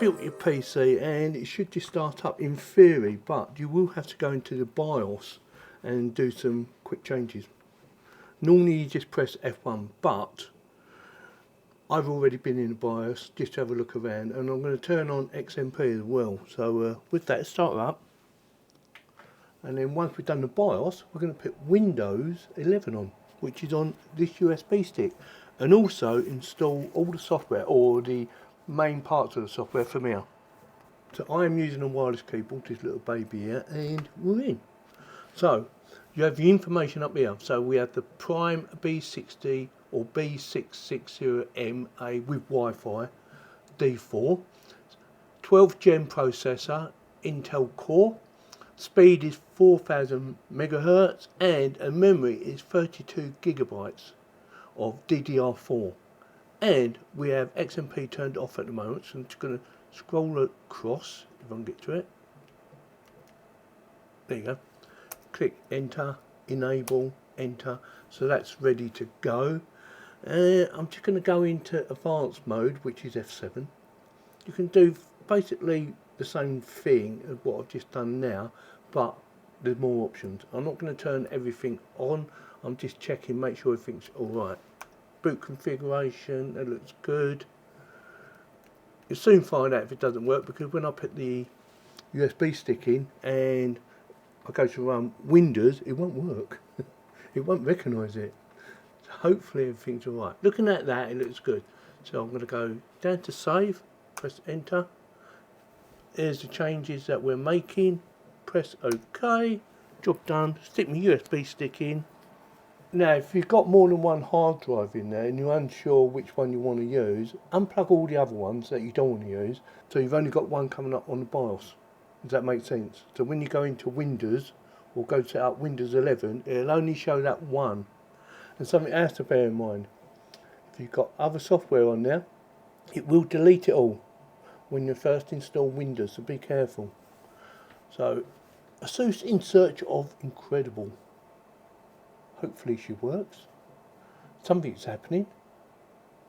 built your PC and it should just start up in theory, but you will have to go into the BIOS and do some quick changes. Normally you just press F1, but I've already been in the BIOS just to have a look around, and I'm going to turn on XMP as well. So with that, start up, and then once we've done the BIOS, we're going to put Windows 11 on, which is on this USB stick, and also install all the software, or the main parts of the software from here. So I am using a wireless keyboard, this little baby here, and we're in. So you have the information up here. So we have the Prime B60 or B660MA with Wi-Fi, D4, 12 Gen processor, Intel Core, speed is 4000 megahertz, and a memory is 32 gigabytes of DDR4. And we have XMP turned off at the moment, so I'm just going to scroll across if I can get to it. There you go. Click enter, enable, enter. So that's ready to go. I'm just going to go into advanced mode, which is F7. You can do basically the same thing as what I've just done now, but there's more options. I'm not going to turn everything on. I'm just checking, make sure everything's alright. Boot configuration, that looks good. You'll soon find out if it doesn't work, because when I put the USB stick in and I go to run Windows, it won't work. It won't recognise it. So hopefully everything's alright. Looking at that, it looks good. So I'm going to go down to save, press enter. Here's the changes that we're making. Press OK. Job done. Stick my USB stick in. Now, if you've got more than one hard drive in there and you're unsure which one you want to use, unplug all the other ones that you don't want to use, so you've only got one coming up on the BIOS. Does that make sense? So when you go into Windows or go set up Windows 11, it'll only show that one. And something else to bear in mind, if you've got other software on there, it will delete it all when you first install Windows, so be careful. So Asus in search of incredible. Hopefully she works. Something's happening.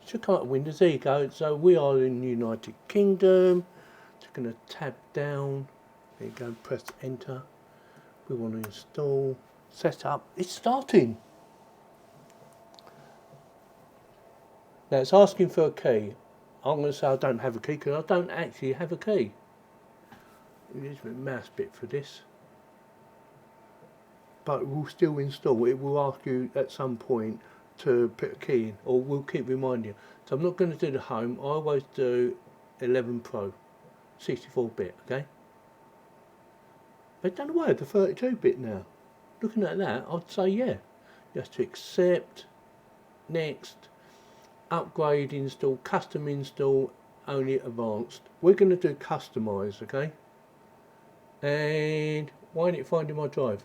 Should come up with Windows. There you go. So we are in the United Kingdom. Just going to tab down. There you go. Press enter. We want to install. Set up. It's starting. Now it's asking for a key. I'm going to say I don't have a key because I don't actually have a key. Use my mouse bit for this. But it will still install. It will ask you at some point to put a key in, or we'll keep reminding you. So I'm not going to do the home. I always do 11 Pro, 64-bit. Okay. They've done away with the 32-bit now. Looking at that, I'd say yeah. You have to accept, next, upgrade, install, custom install, only advanced. We're going to do customize. Okay. And why ain't it finding my drive?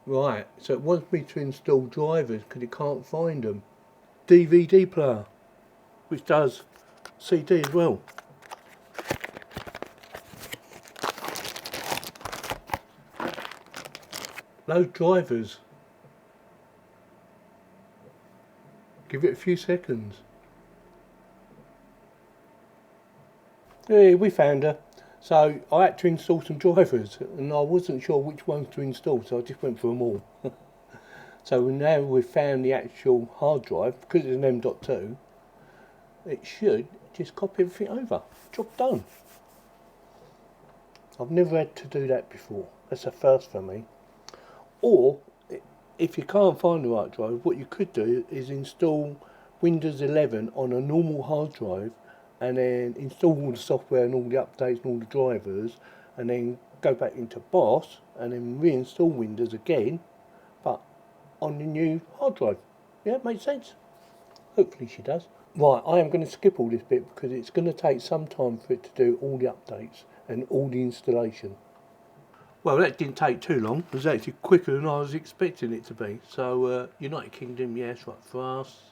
Right, so it wants me to install drivers because it can't find them. DVD player, which does CD as well. Load drivers. Give it a few seconds. Hey, we found her. So I had to install some drivers and I wasn't sure which ones to install, so I just went through them all. So now we've found the actual hard drive, because it's an M.2, it should just copy everything over. Job done. I've never had to do that before. That's a first for me. Or, if you can't find the right drive, what you could do is install Windows 11 on a normal hard drive, and then install all the software and all the updates and all the drivers, and then go back into BIOS and then reinstall Windows again, but on the new hard drive. Yeah, makes sense? Hopefully she does. Right, I am going to skip all this bit because it's going to take some time for it to do all the updates and all the installation. Well, that didn't take too long. It was actually quicker than I was expecting it to be. So, United Kingdom, yes, right for us.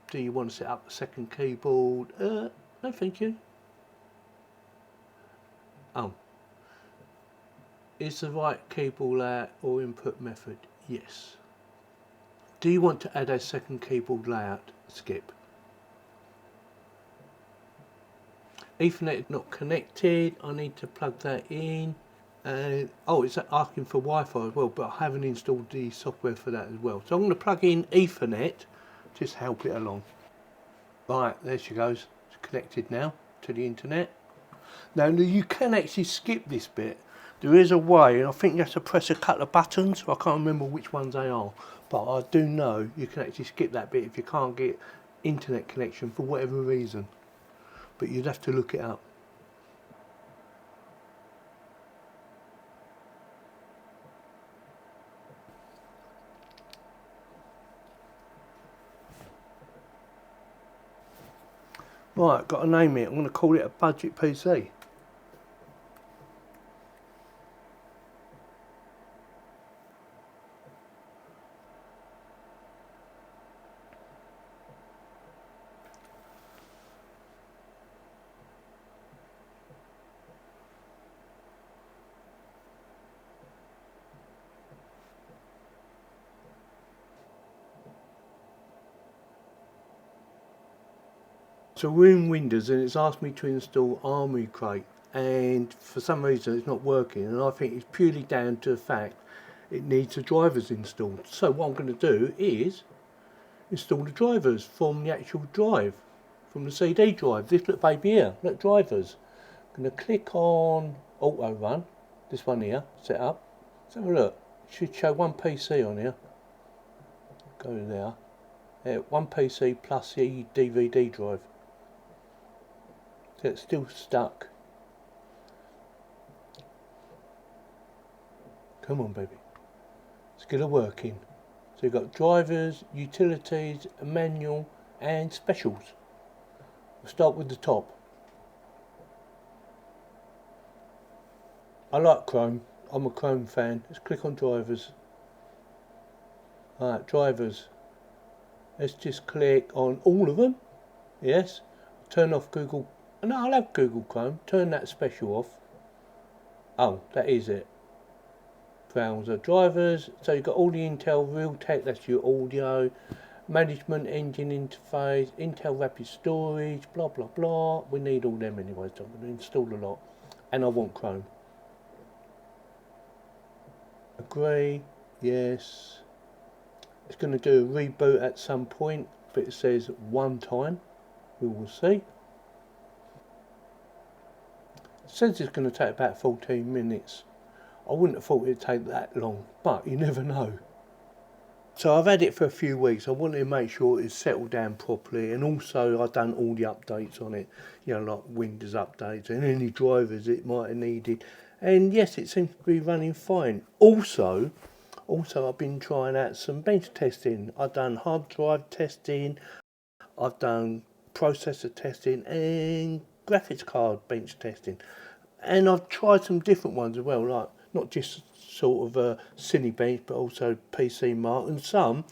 Do you want to set up a second keyboard? No, thank you. Oh. Is the right keyboard layout or input method? Yes. Do you want to add a second keyboard layout? Skip. Ethernet not connected. I need to plug that in. And oh, it's asking for Wi-Fi as well, but I haven't installed the software for that as well. So I'm going to plug in Ethernet, just help it along. Right, there she goes. It's connected now to the internet. Now you can actually skip this bit. There is a way, and I think you have to press a couple of buttons. I can't remember which ones they are, but I do know you can actually skip that bit if you can't get internet connection for whatever reason. But you'd have to look it up. Right, got to name it. I'm going to call it a budget PC. So we're in Windows and it's asked me to install Armoury Crate, and for some reason it's not working, and I think it's purely down to the fact it needs the drivers installed. So what I'm going to do is install the drivers from the actual drive, from the CD drive. This little baby here, look, drivers. I'm going to click on Auto Run, this one here, set up. Let's have a look. It should show one PC on here. Go there. Yeah, one PC plus the DVD drive. So it's still stuck. Come on, baby. Let's get it working. So you've got drivers, utilities, a manual, and specials. We'll start with the top. I like Chrome. I'm a Chrome fan. Let's click on drivers. Alright, drivers. Let's just click on all of them. Yes. Turn off Google. No, I'll have Google Chrome. Turn that special off. Oh, that is it. Browser drivers. So you've got all the Intel Realtek, that's your audio, management engine interface, Intel Rapid Storage, blah blah blah. We need all them anyway, so I'm going to install a lot. And I want Chrome. Agree. Yes. It's going to do a reboot at some point, but it says one time. We will see. It says it's going to take about 14 minutes. I wouldn't have thought it'd take that long, but you never know. So I've had it for a few weeks. I wanted to make sure it's settled down properly, and also I've done all the updates on it, you know, like Windows updates and any drivers it might have needed. And yes, it seems to be running fine. Also I've been trying out some bench testing. I've done hard drive testing, I've done processor testing and graphics card bench testing. And I've tried some different ones as well, like not just sort of a Cinebench, but also PC Mark, and some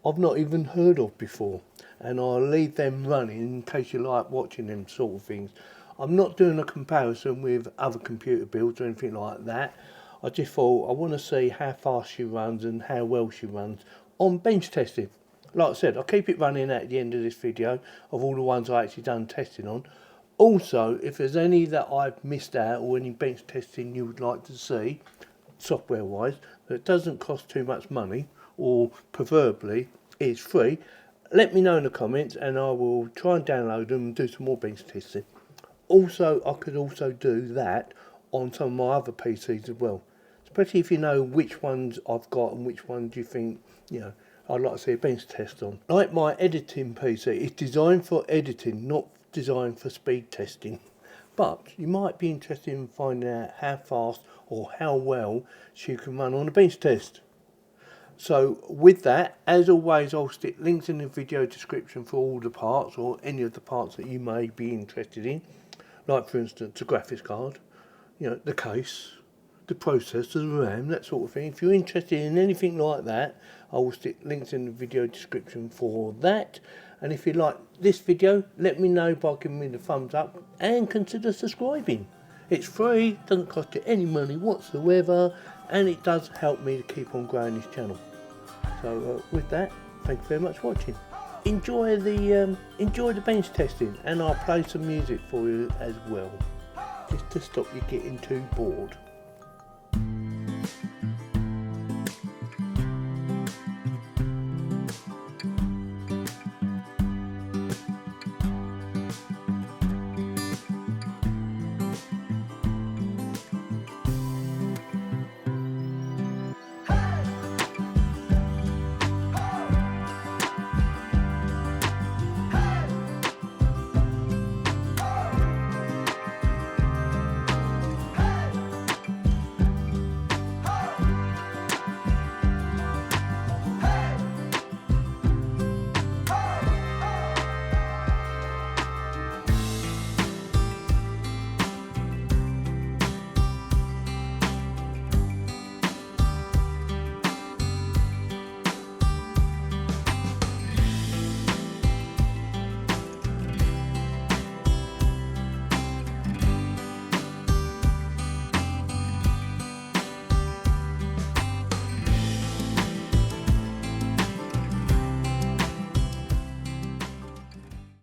I've not even heard of before. And I'll leave them running in case you like watching them sort of things. I'm not doing a comparison with other computer builds or anything like that. I just thought I want to see how fast she runs and how well she runs on bench testing. Like I said, I'll keep it running at the end of this video of all the ones I actually done testing on. Also, if there's any that I've missed out or any bench testing you would like to see, software wise, that doesn't cost too much money, or preferably is free, let me know in the comments and I will try and download them and do some more bench testing. Also, I could also do that on some of my other PCs as well, especially if you know which ones I've got and which ones you think, you know, I'd like to see a bench test on. Like my editing PC, it's designed for editing, not designed for speed testing. But you might be interested in finding out how fast or how well she can run on a bench test. So with that, as always, I'll stick links in the video description for all the parts, or any of the parts that you may be interested in. Like for instance, the graphics card, you know, the case, the processor, the RAM, that sort of thing. If you're interested in anything like that, I will stick links in the video description for that. And if you like this video, let me know by giving me the thumbs up and consider subscribing. It's free, doesn't cost you any money whatsoever, and it does help me to keep on growing this channel. So with that, thank you very much for watching. enjoy the bench testing, and I'll play some music for you as well, just to stop you getting too bored.